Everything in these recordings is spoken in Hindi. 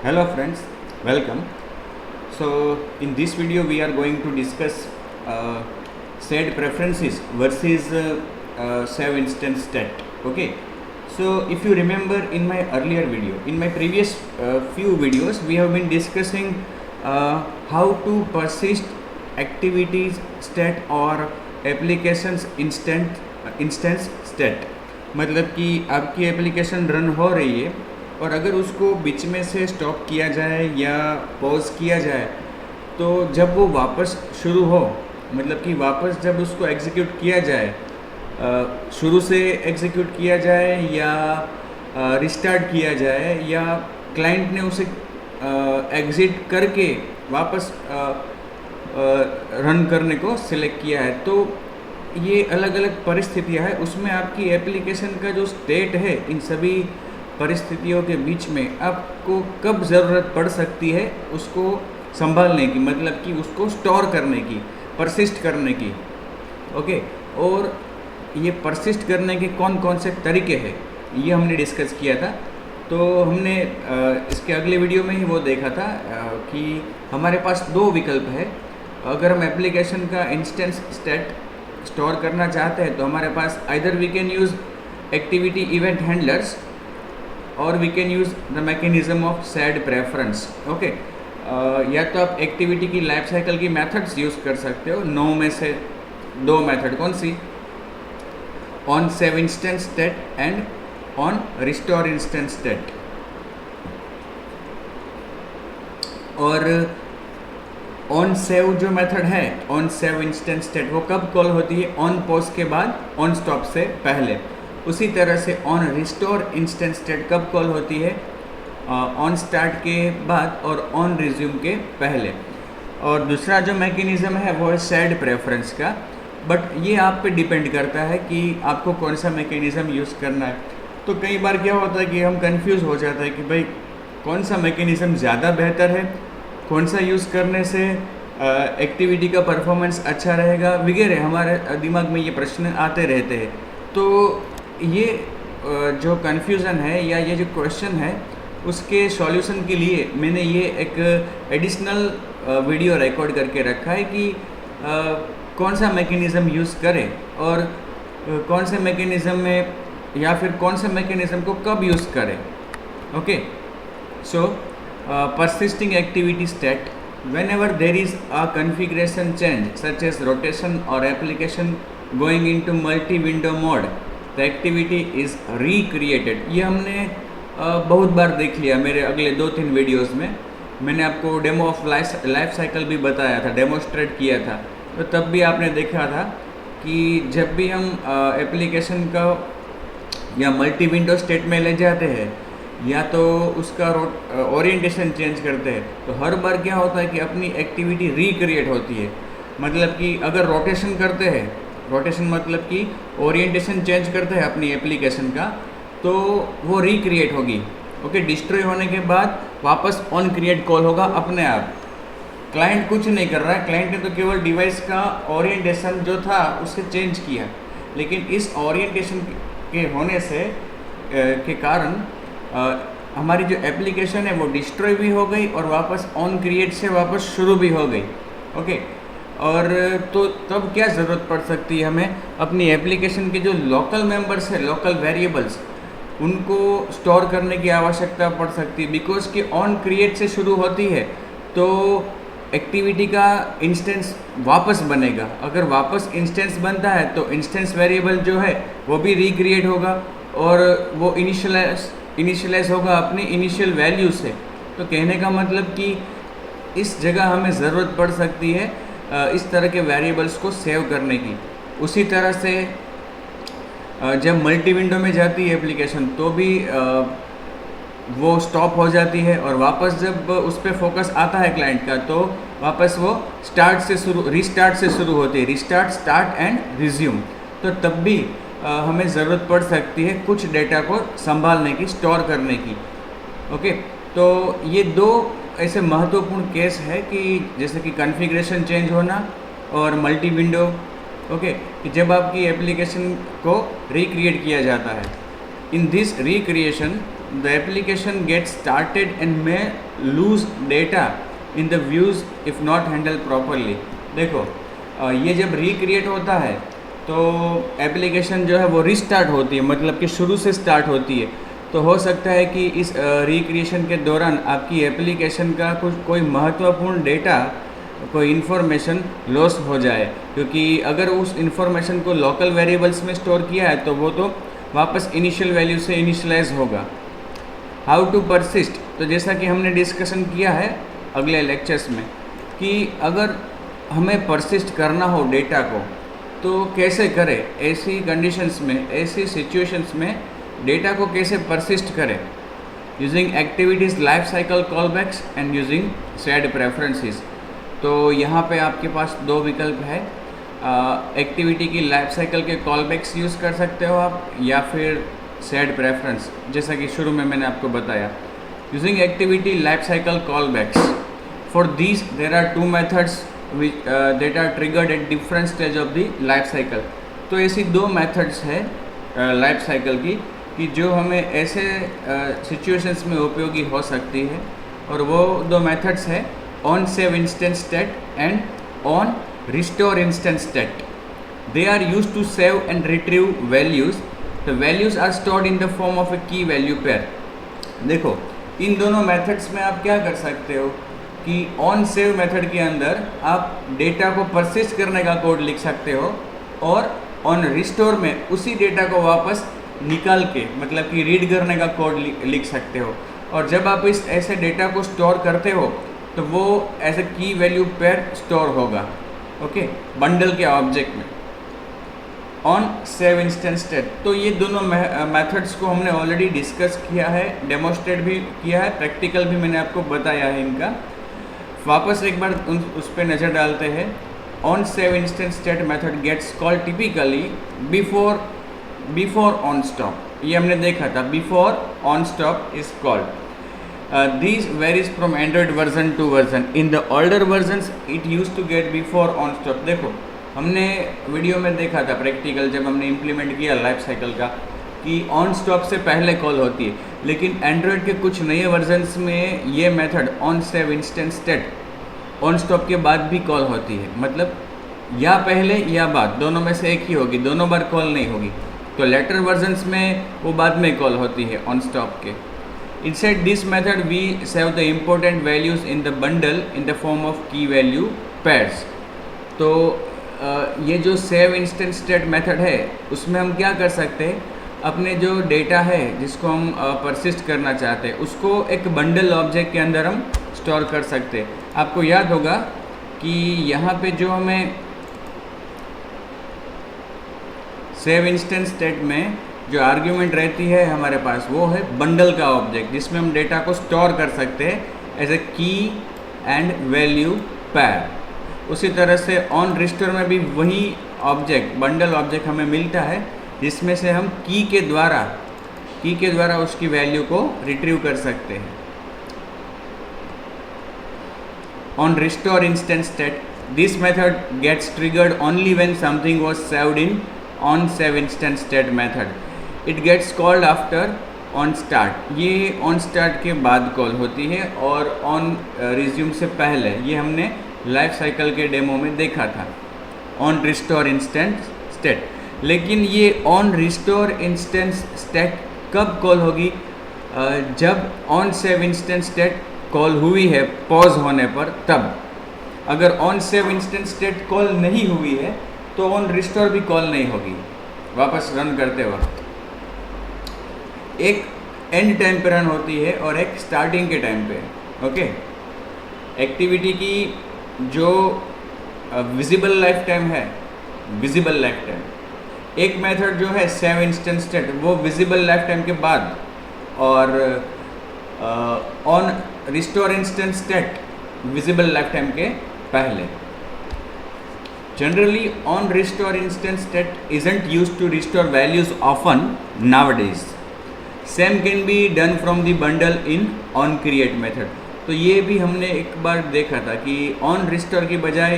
Hello friends, welcome. So in this video we are going to discuss shared preferences versus save instance stat. Okay. So if you remember in my earlier video, in my previous few videos we have been discussing how to persist activities stat or applications instance stat. मतलब कि आपकी एप्लीकेशन रन हो रही है और अगर उसको बीच में से स्टॉप किया जाए या पॉज किया जाए तो जब वो वापस शुरू हो, मतलब कि वापस जब उसको एग्जीक्यूट किया जाए, शुरू से एग्जीक्यूट किया जाए या रिस्टार्ट किया जाए या क्लाइंट ने उसे एग्ज़िट करके वापस रन करने को सिलेक्ट किया है, तो ये अलग अलग परिस्थितियाँ हैं। उसमें आपकी एप्लीकेशन का जो स्टेट है, इन सभी परिस्थितियों के बीच में आपको कब ज़रूरत पड़ सकती है उसको संभालने की, मतलब कि उसको स्टोर करने की, परसिस्ट करने की। ओके, और ये परसिस्ट करने के कौन कौन से तरीके हैं ये हमने डिस्कस किया था। तो हमने इसके अगले वीडियो में ही वो देखा था कि हमारे पास दो विकल्प है। अगर हम एप्लीकेशन का इंस्टेंस स्टेट स्टोर करना चाहते हैं तो हमारे पास either we can use activity event handlers और we can use the mechanism of shared preference. Okay, या तो आप एक्टिविटी की लाइफ साइकिल की मेथड्स यूज़ कर सकते हो। 9 में से 2 मेथड कौन सी? On save instance state and on restore instance state. और ऑन सेव जो मेथड है, ऑन सेव इंस्टेंस स्टेट, वो कब कॉल होती है? ऑन पॉज के बाद, ऑन स्टॉप से पहले। उसी तरह से ऑन रिस्टोर इंस्टेंस स्टेट कब कॉल होती है? ऑन स्टार्ट के बाद और ऑन रिज्यूम के पहले। और दूसरा जो मैकेनिज़्म है वो है शेयर्ड प्रेफरेंस का, बट ये आप पे डिपेंड करता है कि आपको कौन सा मैकेनिज़्म यूज़ करना है। तो कई बार क्या होता है कि हम कंफ्यूज हो जाता है कि भाई कौन सा मैकेनिज़्म ज़्यादा बेहतर है, कौन सा यूज़ करने से एक्टिविटी का परफॉर्मेंस अच्छा रहेगा वगैरह, हमारे दिमाग में ये प्रश्न आते रहते हैं। तो ये जो कन्फ्यूज़न है या ये जो क्वेश्चन है उसके सॉल्यूशन के लिए मैंने ये एक एडिशनल वीडियो रिकॉर्ड करके रखा है कि कौन सा मैकेनिज़्म यूज़ करें और कौन से मैकेनिज़्म में या फिर कौन से मैकेनिज़्म को कब यूज़ करें। Okay, so persisting activity stat, whenever there is a configuration change such as rotation or application going into multi-window mode, the activity is recreated। ये हमने बहुत बार देख लिया। मेरे अगले 2-3 वीडियोस में मैंने आपको डेमो ऑफ लाइफ साइकिल भी बताया था, डेमोस्ट्रेट किया था। तो तब भी आपने देखा था कि जब भी हम एप्लीकेशन का या मल्टी विंडो स्टेट में ले जाते हैं या तो उसका ओरिएंटेशन चेंज करते हैं, तो हर बार क्या होता है कि अपनी एक्टिविटी रिक्रिएट होती है। मतलब कि अगर रोटेशन करते हैं, रोटेशन मतलब कि ओरिएंटेशन चेंज करते हैं अपनी एप्लीकेशन का, तो वो रिक्रिएट होगी। ओके, डिस्ट्रॉय होने के बाद वापस ऑन क्रिएट कॉल होगा अपने आप। क्लाइंट कुछ नहीं कर रहा है, क्लाइंट ने तो केवल डिवाइस का ओरिएंटेशन जो था उसे चेंज किया, लेकिन इस ओरिएंटेशन के होने से के कारण हमारी जो एप्लीकेशन है वो डिस्ट्रॉय भी हो गई और वापस ऑन क्रिएट से वापस शुरू भी हो गई। ओके, और तो तब क्या ज़रूरत पड़ सकती है हमें? अपनी एप्लीकेशन के जो लोकल मेंबर्स है, लोकल वेरिएबल्स, उनको स्टोर करने की आवश्यकता पड़ सकती है। बिकॉज कि ऑन क्रिएट से शुरू होती है तो एक्टिविटी का इंस्टेंस वापस बनेगा। अगर वापस इंस्टेंस बनता है तो इंस्टेंस वेरिएबल जो है वो भी रिक्रिएट होगा और वो इनिशियलाइज होगा अपनी इनिशियल वैल्यू से। तो कहने का मतलब कि इस जगह हमें ज़रूरत पड़ सकती है इस तरह के वेरिएबल्स को सेव करने की। उसी तरह से जब मल्टी विंडो में जाती है एप्लीकेशन तो भी वो स्टॉप हो जाती है और वापस जब उस पर फोकस आता है क्लाइंट का तो वापस वो रिस्टार्ट से शुरू होती है, रिस्टार्ट, स्टार्ट एंड रिज्यूम। तो तब भी हमें ज़रूरत पड़ सकती है कुछ डेटा को संभालने की, स्टोर करने की। ओके, तो ये दो ऐसे महत्वपूर्ण केस है कि जैसे कि कॉन्फ़िगरेशन चेंज होना और मल्टी विंडो। ओके, कि जब आपकी एप्लीकेशन को रिक्रिएट किया जाता है। In this recreation the application gets started and may lose data in the views if not handled properly. देखो ये जब रिक्रिएट होता है तो एप्लीकेशन जो है वो रिस्टार्ट होती है, मतलब कि शुरू से स्टार्ट होती है। तो हो सकता है कि इस रिक्रिएशन के दौरान आपकी एप्लीकेशन का कोई महत्वपूर्ण डेटा, कोई इन्फॉर्मेशन लॉस हो जाए, क्योंकि अगर उस इन्फॉर्मेशन को लोकल वेरिएबल्स में स्टोर किया है तो वो तो वापस इनिशियल वैल्यू से इनिशियलाइज होगा। हाउ टू परसिस्ट, तो जैसा कि हमने डिस्कशन किया है अगले लेक्चर्स में कि अगर हमें परसिस्ट करना हो डेटा को तो कैसे करें, ऐसी कंडीशंस में, ऐसी सिचुएशंस में डेटा को कैसे परसिस्ट करें, using activities life cycle callbacks and using shared preferences. तो यहाँ पे आपके पास दो विकल्प है, एक्टिविटी की लाइफ साइकिल के कॉलबैक्स यूज़ कर सकते हो आप, या फिर सेड प्रेफरेंस, जैसा कि शुरू में मैंने आपको बताया। Using activity life cycle callbacks, for these there are two methods that are triggered at different stage of the life cycle. तो ऐसी दो मेथड्स है लाइफ साइकिल की कि जो हमें ऐसे सिचुएशंस में उपयोगी हो सकती है, और वो दो मेथड्स है on save instant state and on restore instant state. They are used to save and retrieve values. The values are stored in the form of a key value pair. देखो इन दोनों मेथड्स में आप क्या कर सकते हो कि ऑन सेव मेथड के अंदर आप डेटा को परसिस्ट करने का कोड लिख सकते हो, और ऑन रिस्टोर में उसी डेटा को वापस निकाल के, मतलब कि रीड करने का कोड लिख सकते हो। और जब आप इस ऐसे डेटा को स्टोर करते हो तो वो as a key value pair store होगा, ओके, बंडल के ऑब्जेक्ट में ऑन सेव इंस्टेंट स्टेट। तो ये दोनों मेथड्स को हमने ऑलरेडी डिस्कस किया है, डेमोस्ट्रेट भी किया है, प्रैक्टिकल भी मैंने आपको बताया है इनका। वापस एक बार उस पर नज़र डालते हैं। On save instant state method gets called typically before on stop. ये हमने देखा था, before on stop is called. These varies from Android version to version. In the older versions, it used to get before on stop. देखो हमने वीडियो में देखा था प्रैक्टिकल, जब हमने इम्प्लीमेंट किया लाइफ साइकिल का, कि ऑन स्टॉप से पहले कॉल होती है। लेकिन एंड्रॉयड के कुछ नए वर्जन्स में ये method on save instant state on stop के बाद भी कॉल होती है, मतलब या पहले या बाद, दोनों में से एक ही होगी, दोनों बार कॉल नहीं होगी। तो लेटर वर्जन्स में वो बाद में कॉल होती है ऑन स्टॉप के। Inside this method we save the important values in the bundle in the form of key value pairs. तो ये जो सेव इंस्टेंट स्टेट मेथड है उसमें हम क्या कर सकते हैं, अपने जो डेटा है जिसको हम परसिस्ट करना चाहते हैं उसको एक बंडल ऑब्जेक्ट के अंदर हम स्टोर कर सकते हैं। आपको याद होगा कि यहाँ पे जो हमें सेव इंस्टेंट स्टेट में जो आर्ग्यूमेंट रहती है हमारे पास, वो है बंडल का ऑब्जेक्ट, जिसमें हम डेटा को स्टोर कर सकते हैं एज ए की एंड वैल्यू पेयर। उसी तरह से ऑन रिस्टोर में भी वही ऑब्जेक्ट, बंडल ऑब्जेक्ट हमें मिलता है, जिसमें से हम की के द्वारा उसकी वैल्यू को रिट्रीव कर सकते हैं। On restore instant state, this method gets triggered only when something was saved in on save instant state method. It gets called after on start. ये ऑन स्टार्ट के बाद कॉल होती है और ऑन रिज्यूम से पहले। ये हमने लाइफ साइकिल के डेमो में देखा था, ऑन रिस्टोर इंस्टेंट स्टेट। लेकिन ये ऑन रिस्टोर इंस्टेंट स्टेट कब कॉल होगी, जब on save instant state call हुई है पॉज होने पर, तब। अगर on save instant state call नहीं हुई है तो ऑन रिस्टोर भी कॉल नहीं होगी वापस रन करते वक्त। एक एंड टाइम पे रन होती है और एक स्टार्टिंग के टाइम पे, ओके। एक्टिविटी की जो विजिबल लाइफ टाइम है, विजिबल लाइफ टाइम, एक मेथड जो है सेव इंस्टेंट स्टेट, वो विजिबल लाइफ टाइम के बाद, और on restore instant state visible life time के पहले। Generally, on restore instance state isn't used to restore values often nowadays. Same can be done from the bundle in on create method. तो ये भी हमने एक बार देखा था कि on restore की बजाय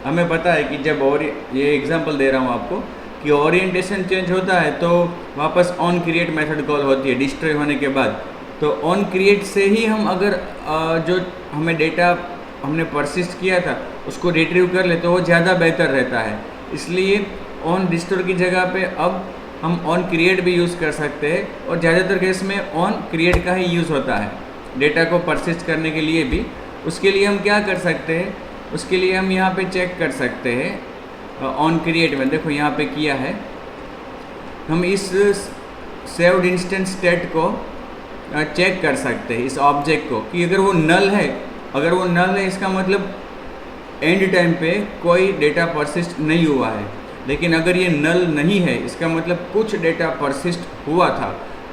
हमें पता है कि जब, और ये एग्जांपल दे रहा हूँ आपको, कि ओरिएंटेशन चेंज होता है तो वापस on create मेथड कॉल होती है डिस्ट्रॉय होने के बाद। तो ऑन क्रिएट से ही हम अगर जो हमें डेटा हमने परसिस्ट किया था उसको रिट्रीव कर ले तो वो ज़्यादा बेहतर रहता है। इसलिए ऑन रिस्टोर की जगह पे अब हम ऑन क्रिएट भी यूज़ कर सकते हैं, और ज़्यादातर केस में ऑन क्रिएट का ही यूज़ होता है डेटा को परसिस्ट करने के लिए भी। उसके लिए हम क्या कर सकते हैं, उसके लिए हम यहाँ पे चेक कर सकते हैं ऑन क्रिएट में। देखो यहाँ पे किया है, हम इस सेव्ड इंस्टेंस स्टेट को चेक कर सकते हैं इस ऑब्जेक्ट को कि अगर वो नल है, अगर वो नल है इसका मतलब एंड टाइम पे कोई डेटा परसिस्ट नहीं हुआ है। लेकिन अगर ये नल नहीं है इसका मतलब कुछ डेटा परसिस्ट हुआ था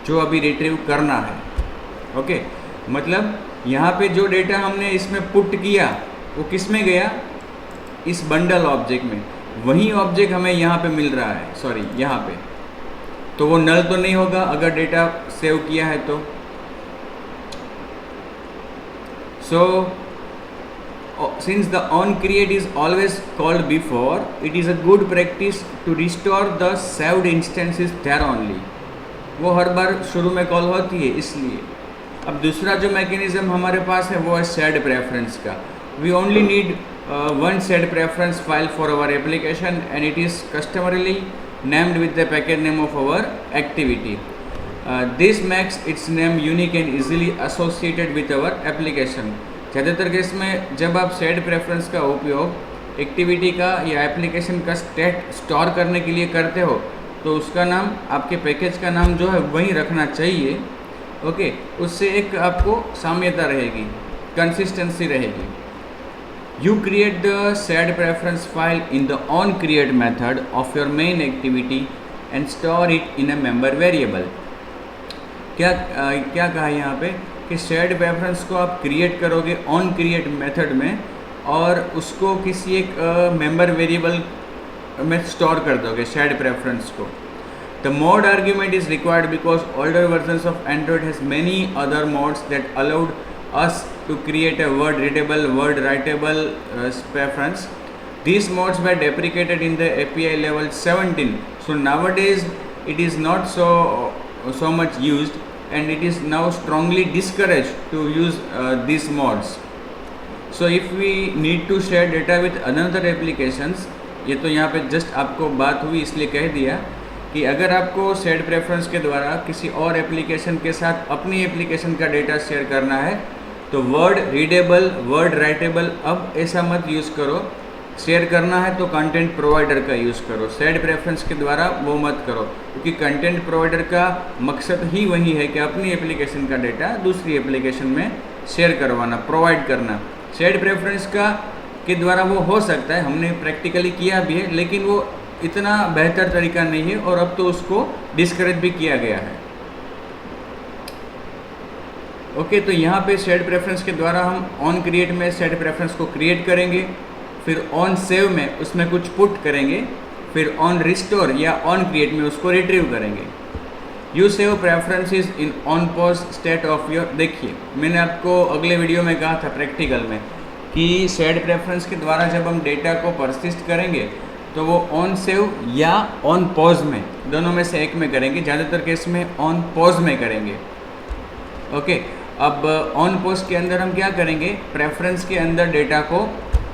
जो अभी रिट्रीव करना है। ओके, मतलब यहाँ पे जो डेटा हमने इसमें पुट किया वो किस में गया, इस बंडल ऑब्जेक्ट में। वही ऑब्जेक्ट हमें यहाँ पे मिल रहा है, सॉरी यहाँ पे, तो वो नल तो नहीं होगा अगर डेटा सेव किया है तो। So since the on create is always called before, it is a good practice to restore the saved instances there only। वो हर बार शुरू में कॉल होती है इसलिए। अब दूसरा जो मैकेनिज्म हमारे पास है वो है सेड प्रेफरेंस का। We only need one sed preference file for our application and it is customarily named with the package name of our activity। This makes its name unique and easily associated with our application। ज़्यादातर केस में जब आप सेड प्रेफरेंस का उपयोग एक्टिविटी का या एप्लीकेशन का स्टेट स्टोर करने के लिए करते हो तो उसका नाम, आपके पैकेज का नाम जो है वही रखना चाहिए। ओके, उससे एक आपको साम्यता रहेगी, कंसिस्टेंसी रहेगी। You create the sed preference file in the onCreate method of your main activity and store it in a member variable। क्या कहा है यहाँ पे कि sed preference को आप क्रिएट करोगे onCreate मेथड में और उसको किसी एक मेंबर वेरिएबल में स्टोर कर दोगे sed preference को। The mode argument is required because older versions of Android has many other modes that allowed us to create a word readable, word writable preference। These modes were deprecated in the API level 17, so nowadays it is not so much used and it is now strongly discouraged to use these modes। So if we need to share data with another applications, ये तो यहाँ पे जस्ट आपको बात हुई इसलिए कह दिया कि अगर आपको सेड प्रेफरेंस के द्वारा किसी और एप्लीकेशन के साथ अपनी एप्लीकेशन का डेटा शेयर करना है तो वर्ड रीडेबल, वर्ड राइटेबल अब ऐसा मत यूज़ करो। शेयर करना है तो कंटेंट प्रोवाइडर का यूज़ करो, सेड प्रेफरेंस के द्वारा वो मत करो, क्योंकि कंटेंट प्रोवाइडर का मकसद ही वही है कि अपनी एप्लीकेशन का डेटा दूसरी एप्लीकेशन में शेयर करवाना, प्रोवाइड करना। सेड प्रेफरेंस के द्वारा वो हो सकता है, हमने प्रैक्टिकली किया भी है, लेकिन वो इतना बेहतर तरीका नहीं है और अब तो उसको डिस्करेज भी किया गया है। ओके, तो यहाँ पे सेड प्रेफरेंस के द्वारा हम ऑन क्रिएट में सेड प्रेफरेंस को क्रिएट करेंगे, फिर ऑन सेव में उसमें कुछ पुट करेंगे, फिर ऑन रिस्टोर या ऑन क्रिएट में उसको रिट्रीव करेंगे। You save preferences in on pause state of your. देखिए, मैंने आपको अगले वीडियो में कहा था प्रैक्टिकल में कि सेड प्रेफरेंस के द्वारा जब हम डेटा को परसिस्ट करेंगे तो वो ऑन सेव या ऑन पॉज में, दोनों में से एक में करेंगे। ज़्यादातर केस में ऑन पॉज में करेंगे। ओके, अब ऑन पॉज के अंदर हम क्या करेंगे, प्रेफरेंस के अंदर डेटा को,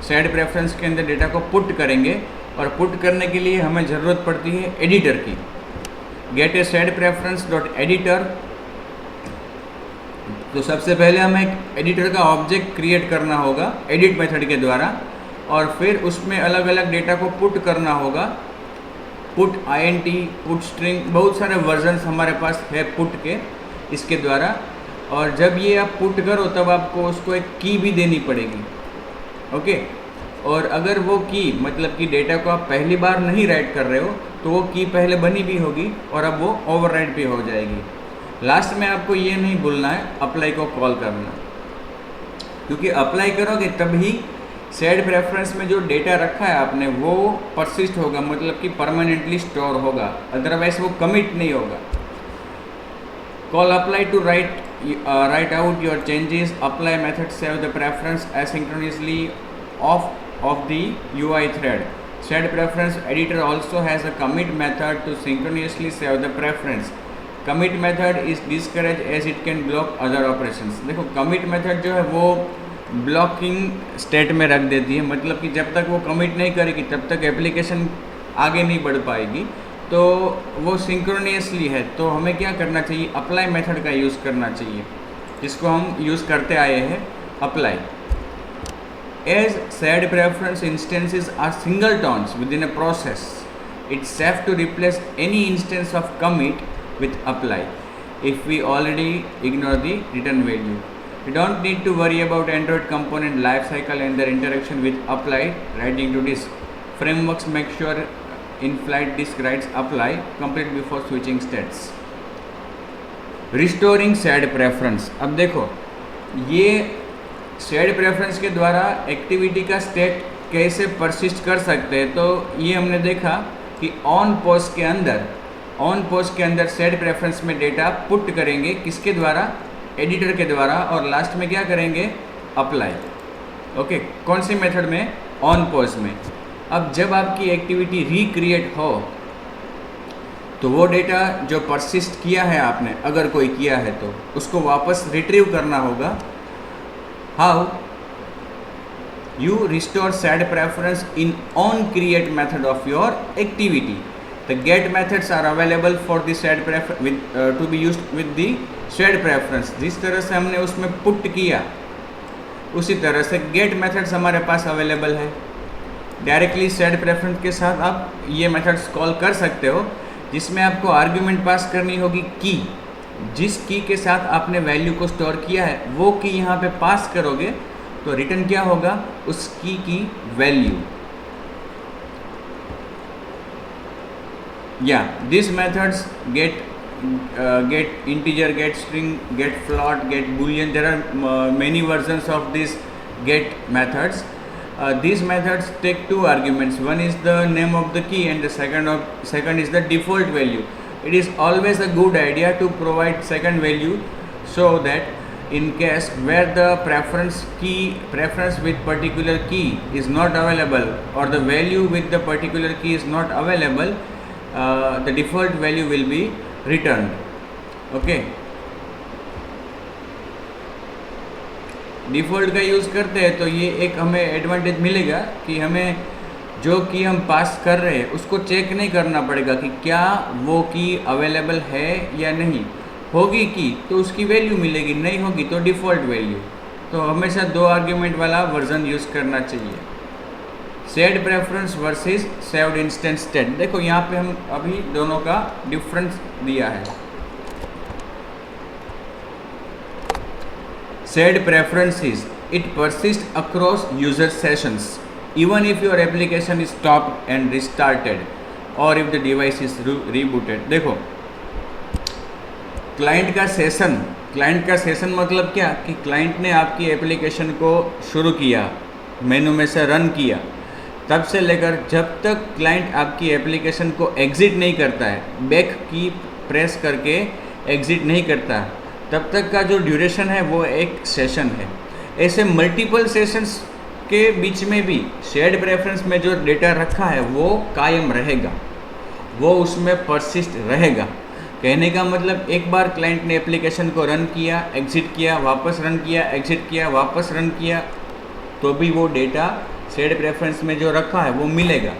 सेड प्रेफरेंस के अंदर डेटा को पुट करेंगे, और पुट करने के लिए हमें ज़रूरत पड़ती है एडिटर की। गेट ए सेड प्रेफरेंस डॉट एडिटर। तो सबसे पहले हमें एक एडिटर का ऑब्जेक्ट क्रिएट करना होगा एडिट मेथड के द्वारा, और फिर उसमें अलग अलग डेटा को पुट करना होगा। पुट INT, पुट स्ट्रिंग, बहुत सारे वर्जन्स हमारे पास है पुट के इसके द्वारा। और जब ये आप पुट करो तब आपको उसको एक की भी देनी पड़ेगी। ओके, और अगर वो की मतलब कि डेटा को आप पहली बार नहीं राइट कर रहे हो तो वो की पहले बनी भी होगी और अब वो ओवरराइट भी हो जाएगी। लास्ट में आपको ये नहीं भूलना है अप्लाई को कॉल करना, क्योंकि अप्लाई करोगे तभी सेड प्रेफरेंस में जो डेटा रखा है आपने वो परसिस्ट होगा, मतलब कि परमानेंटली स्टोर होगा, अदरवाइज वो कमिट नहीं होगा। Call apply to write out your changes। apply method save the preference asynchronously of the UI thread। sed preference editor also has a commit method to synchronously save the preference। Commit method is discourage as it can block other operations. देखो कमिट मेथड जो है वो ब्लॉकिंग स्टेट में रख देती है, मतलब कि जब तक वो कमिट नहीं करेगी तब तक एप्लीकेशन आगे नहीं बढ़ पाएगी, तो वो सिंक्रोनियसली है। तो हमें क्या करना चाहिए, अप्लाई मेथड का यूज़ करना चाहिए, जिसको हम यूज़ करते आए हैं, apply. As shared preference instances are singletons within a process, it's safe to replace any instance of commit with apply if we already ignore the return value. We don't need to worry about Android component lifecycle and their interaction with apply writing to disk. Frameworks make sure in-flight disk writes apply complete before switching states. Restoring shared preference. अब देखो ये शेयर्ड प्रेफरेंस के द्वारा एक्टिविटी का स्टेट कैसे परसिस्ट कर सकते हैं। तो ये हमने देखा कि ऑन पोस्ट के अंदर शेयर्ड प्रेफरेंस में डेटा पुट करेंगे, किसके द्वारा, एडिटर के द्वारा, और लास्ट में क्या करेंगे, अप्लाई। ओके, कौन सी मेथड में, ऑन पोस्ट में। अब जब आपकी एक्टिविटी रिक्रिएट हो तो वो डेटा जो परसिस्ट किया है आपने, अगर कोई किया है तो उसको वापस रिट्रीव करना होगा। How you restore shared preference in onCreate method of your activity. The get methods are available for the shared preference to be used with the shared preference. जिस तरह से हमने उसमें पुट किया उसी तरह से गेट मेथड्स हमारे पास अवेलेबल है। डायरेक्टली शेयर्ड प्रेफरेंस के साथ आप ये मेथड्स कॉल कर सकते हो, जिसमें आपको आर्ग्यूमेंट पास करनी होगी की। जिस की के साथ आपने वैल्यू को स्टोर किया है वो की यहाँ पे पास करोगे तो रिटर्न क्या होगा, उस की वैल्यू। या this methods get integer, get string, get float, get boolean. There are many versions of these get methods. These methods take two arguments. One is the name of the key and the second is the default value. It is always a good idea to provide second value so that in case where the preference with particular key is not available or the value with the particular key is not available, the default value will be returned. Okay, default का यूज़ करते हैं तो ये एक हमें एडवांटेज मिलेगा कि हमें जो की हम पास कर रहे हैं उसको चेक नहीं करना पड़ेगा कि क्या वो की अवेलेबल है या नहीं। होगी की तो उसकी वैल्यू मिलेगी, नहीं होगी तो डिफ़ॉल्ट वैल्यू। तो हमेशा दो आर्ग्यूमेंट वाला वर्जन यूज़ करना चाहिए। Shared preference versus saved instance state. देखो यहाँ पे हम अभी दोनों का डिफरेंस दिया है। Shared preferences it persist across user sessions even if your application is stopped and restarted or if the device is rebooted। देखो क्लाइंट का सेशन मतलब क्या कि क्लाइंट ने आपकी एप्लीकेशन को शुरू किया, मेनू में से रन किया, तब से लेकर जब तक क्लाइंट आपकी एप्लीकेशन को एग्ज़िट नहीं करता है, बैक की प्रेस करके एग्ज़िट नहीं करता, तब तक का जो ड्यूरेशन है वो एक सेशन है। ऐसे मल्टीपल सेशंस के बीच में भी शेयर्ड प्रेफरेंस में जो डेटा रखा है वो कायम रहेगा, वो उसमें परसिस्ट रहेगा। कहने का मतलब एक बार क्लाइंट ने एप्लीकेशन को रन किया, एग्ज़िट किया, वापस रन किया, एग्ज़िट किया, वापस रन किया, तो भी वो डेटा शेयर्ड प्रेफरेंस में जो रखा है वो मिलेगा।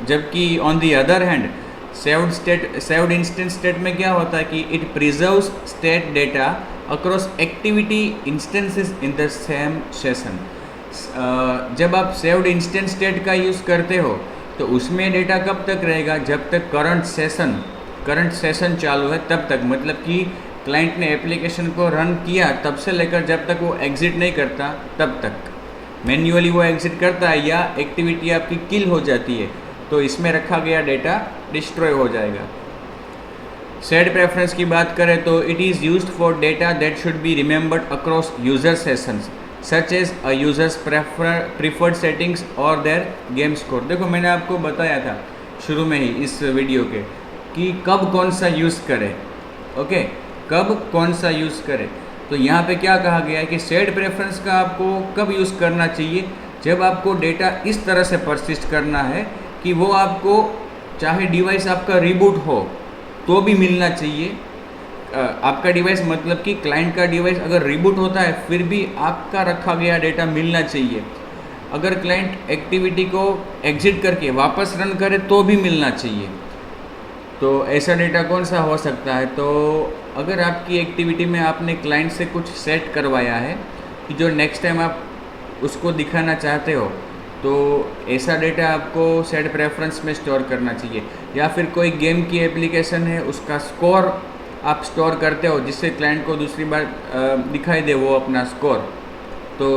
जबकि on the other hand saved instance state में क्या होता है कि it preserves state data across activity instances in the same session. जब आप सेव्ड इंस्टेंस स्टेट का यूज़ करते हो तो उसमें डेटा कब तक रहेगा, जब तक करंट सेशन चालू है तब तक। मतलब कि क्लाइंट ने एप्लीकेशन को रन किया तब से लेकर जब तक वो एग्ज़िट नहीं करता तब तक। मैन्युअली वो एग्ज़िट करता है या एक्टिविटी आपकी किल हो जाती है तो इसमें रखा गया डेटा डिस्ट्रॉय हो जाएगा। शेयर्ड प्रेफरेंस की बात करें तो it is used for data that should be remembered across user sessions such as a user's preferred settings और देयर गेम स्कोर। देखो मैंने आपको बताया था शुरू में ही इस वीडियो के कि कब कौन सा यूज़ करें। ओके, कब कौन सा यूज़ करें। तो यहाँ पे क्या कहा गया है कि शेयर्ड प्रेफरेंस का आपको कब यूज़ करना चाहिए, जब आपको डेटा इस तरह से परसिस्ट करना है कि वो आपको चाहे डिवाइस आपका रिबूट हो तो भी मिलना चाहिए। आपका डिवाइस मतलब कि क्लाइंट का डिवाइस अगर रिबूट होता है फिर भी आपका रखा गया डेटा मिलना चाहिए। अगर क्लाइंट एक्टिविटी को एग्जिट करके वापस रन करे तो भी मिलना चाहिए। तो ऐसा डेटा कौन सा हो सकता है? तो अगर आपकी एक्टिविटी में आपने क्लाइंट से कुछ सेट करवाया है कि जो नेक्स्ट टाइम आप उसको दिखाना चाहते हो, तो ऐसा डेटा आपको सेट प्रेफरेंस में स्टोर करना चाहिए। या फिर कोई गेम की एप्लीकेशन है, उसका स्कोर आप स्टोर करते हो जिससे क्लाइंट को दूसरी बार दिखाई दे वो अपना स्कोर, तो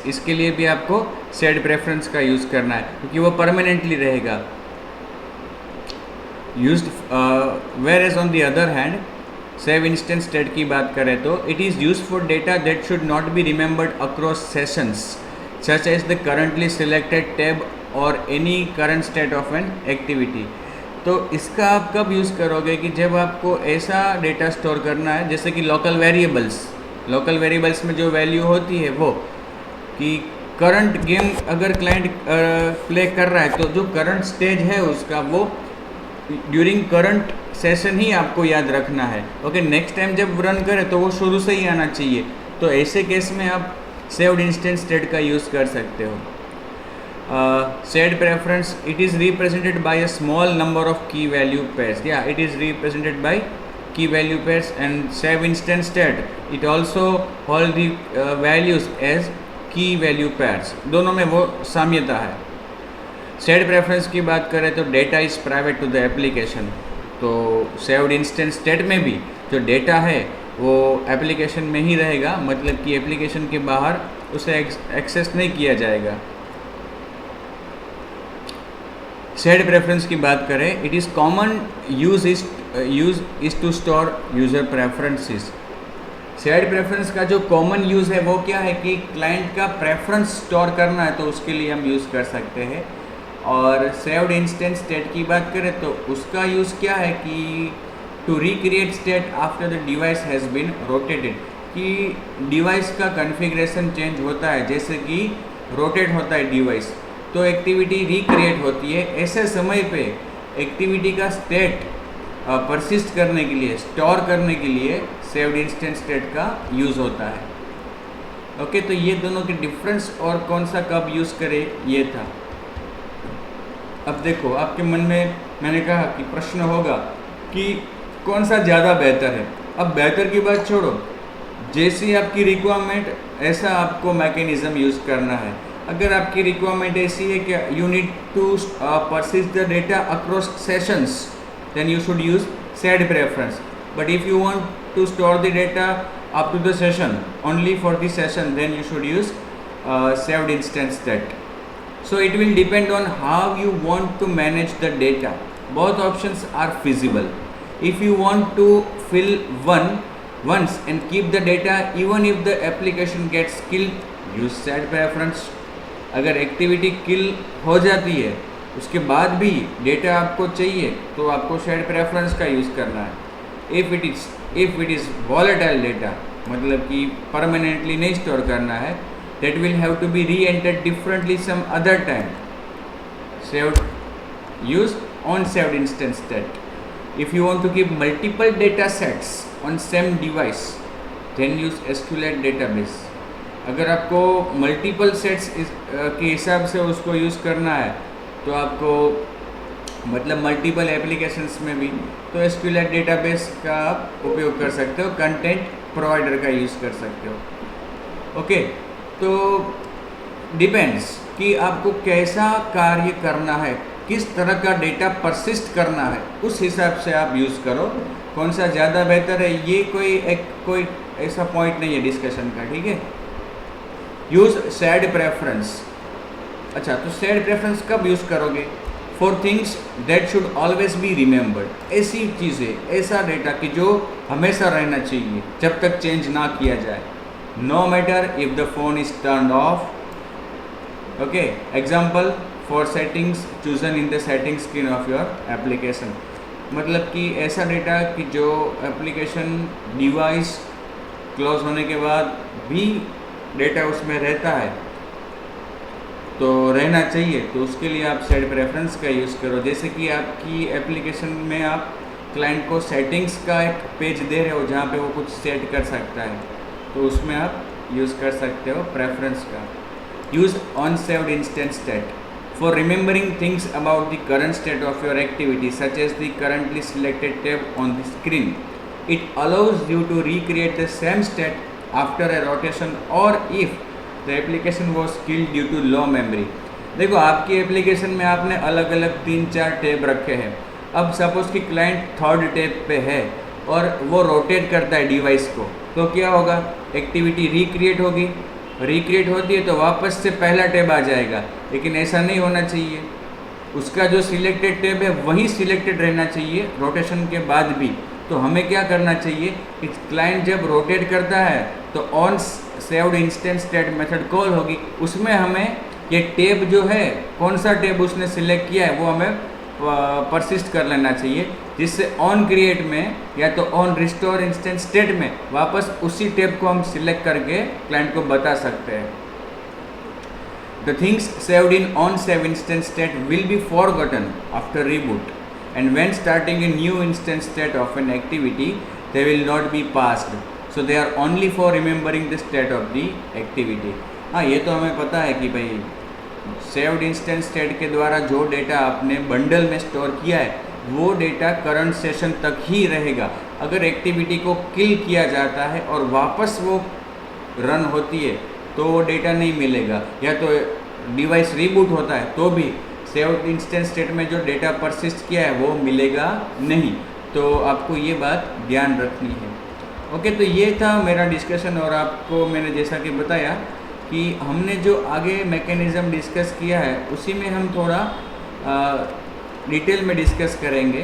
इसके लिए भी आपको सेट प्रेफरेंस का यूज़ करना है क्योंकि वो परमानेंटली रहेगा। Used whereas on the other hand save instance state की बात करें तो it is use for data that should not be remembered across sessions such as the currently selected tab और any current state of an activity. तो इसका आप कब यूज़ करोगे कि जब आपको ऐसा डेटा स्टोर करना है जैसे कि लोकल वेरिएबल्स में जो वैल्यू होती है वो कि करंट गेम अगर क्लाइंट प्ले कर रहा है तो जो करंट स्टेज है उसका वो ड्यूरिंग करंट सेशन ही आपको याद रखना है। ओके, नेक्स्ट टाइम जब रन करें तो वो शुरू से ही आना चाहिए। तो ऐसे केस में आप सेव्ड इंस्टेंस स्टेट का यूज़ कर सकते हो। Shared preference it is represented by a small number of key value pairs. या it is represented by key value pairs and save instance state it also hold the values as key value pairs. दोनों में वो साम्यता है। सेड प्रेफरेंस की बात करें तो data is private to the application. तो सेव्ड इंस्टेंस स्टेट में भी जो डेटा है वो एप्लीकेशन में ही रहेगा, मतलब कि एप्लीकेशन के बाहर उसे एक्सेस नहीं किया जाएगा। सेड प्रेफरेंस की बात करें it is common use is to store user preferences. Shared preference का जो कॉमन यूज़ है वो क्या है कि क्लाइंट का प्रेफरेंस स्टोर करना है तो उसके लिए हम यूज़ कर सकते हैं। और सेव्ड इंस्टेंस स्टेट की बात करें तो उसका यूज़ क्या है कि to recreate state after the device has been rotated, कि डिवाइस का कॉन्फ़िगरेशन चेंज होता है, जैसे कि रोटेट होता है डिवाइस तो एक्टिविटी रिक्रिएट होती है। ऐसे समय पे एक्टिविटी का स्टेट परसिस्ट करने के लिए, स्टोर करने के लिए सेव्ड इंस्टेंस स्टेट का यूज़ होता है। ओके, तो ये दोनों के डिफरेंस और कौन सा कब यूज़ करें ये था। अब देखो आपके मन में मैंने कहा कि प्रश्न होगा कि कौन सा ज़्यादा बेहतर है। अब बेहतर की बात छोड़ो, जैसी आपकी रिक्वायरमेंट ऐसा आपको मैकेनिज़्म यूज़ करना है। अगर आपकी रिक्वायरमेंट ऐसी है कि you need to persist the data across sessions then you should use shared preference. But if you want to store the data up to the session only for the session then you should use saved instance state. So it will depend on how you want to manage the data. Both options are feasible. If you want to fill once and keep the data even if the application gets killed, use set preference. अगर एक्टिविटी किल हो जाती है उसके बाद भी डेटा आपको चाहिए तो आपको शेड प्रेफरेंस का यूज़ करना है। If it is volatile data, मतलब कि परमानेंटली नहीं स्टोर करना है, that will have to be re-entered differently some other time. Use on saved instance state. If you want to keep multiple data sets on same device, then use SQLite database. अगर आपको मल्टीपल सेट्स के हिसाब से उसको यूज़ करना है तो आपको मतलब मल्टीपल एप्लीकेशंस में भी तो SQLite डेटाबेस का आप उपयोग कर सकते हो, कंटेंट प्रोवाइडर का यूज़ कर सकते हो। ओके, तो डिपेंड्स कि आपको कैसा कार्य करना है, किस तरह का डेटा परसिस्ट करना है, उस हिसाब से आप यूज़ करो। कौन सा ज़्यादा बेहतर है ये कोई ऐसा पॉइंट नहीं है डिस्कशन का, ठीक है। Use shared preference. अच्छा, तो सेड प्रेफरेंस कब यूज़ करोगे? For things that should always be remembered. ऐसी चीज़ें, ऐसा डेटा कि जो हमेशा रहना चाहिए जब तक चेंज ना किया जाए। No matter if the phone is turned off. Okay, example for settings chosen in the settings screen of your application. मतलब कि ऐसा डेटा कि जो एप्लीकेशन डिवाइस क्लोज होने के बाद भी डेटा उसमें रहता है तो रहना चाहिए, तो उसके लिए आप सेड प्रेफरेंस का यूज़ करो। जैसे कि आपकी एप्लीकेशन में आप क्लाइंट को सेटिंग्स का एक पेज दे रहे हो जहाँ पे वो कुछ सेट कर सकता है, तो उसमें आप यूज़ कर सकते हो प्रेफरेंस का। Use on saved instant state for remembering things about the current state of your activity, such as the currently selected tab on the screen. It allows you to recreate the same state after a rotation or if the application was killed due to low memory. देखो आपकी एप्लीकेशन में आपने अलग अलग 3-4 टैब रखे हैं। अब सपोज कि क्लाइंट थर्ड टैब पे है और वो रोटेट करता है डिवाइस को, तो क्या होगा, एक्टिविटी रिक्रिएट होगी, रिक्रिएट होती है तो वापस से पहला टैब आ जाएगा, लेकिन ऐसा नहीं होना चाहिए। उसका जो सिलेक्टेड टैब है वही सिलेक्टेड रहना चाहिए रोटेशन के बाद भी। तो हमें क्या करना चाहिए कि क्लाइंट जब रोटेट करता है तो on saved instant state method call होगी, उसमें हमें ये टैब जो है कौन सा टैब उसने सिलेक्ट किया है वो हमें परसिस्ट कर लेना चाहिए, जिससे ऑन क्रिएट में या तो ऑन रिस्टोर इंस्टेंट स्टेट में वापस उसी टैब को हम सिलेक्ट करके क्लाइंट को बता सकते हैं। The things saved in on save instant state will be forgotten after reboot and when starting a new instant state of an activity they will not be passed, so they are only for remembering the state of the activity. हाँ, ये तो हमें पता है कि भाई सेव्ड इंस्टेंट स्टेट के द्वारा जो डेटा आपने बंडल में स्टोर किया है वो डेटा करंट सेशन तक ही रहेगा। अगर एक्टिविटी को किल किया जाता है और वापस वो रन होती है तो वो डेटा नहीं मिलेगा, या तो डिवाइस रीबूट होता है तो भी सेव्ड इंस्टेंट स्टेट में जो डेटा परसिस्ट किया है वो मिलेगा नहीं। तो आपको ये बात ध्यान रखनी है। ओके, तो ये था मेरा डिस्कशन, और आपको मैंने जैसा कि बताया कि हमने जो आगे मैकेनिज़्म डिस्कस किया है उसी में हम थोड़ा डिटेल में डिस्कस करेंगे।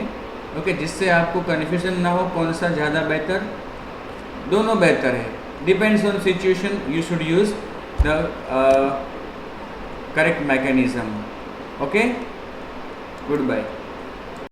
ओके, जिससे आपको कन्फ्यूजन ना हो कौन सा ज़्यादा बेहतर, दोनों बेहतर है, depends on situation, you should use the correct mechanism. Okay, good bye.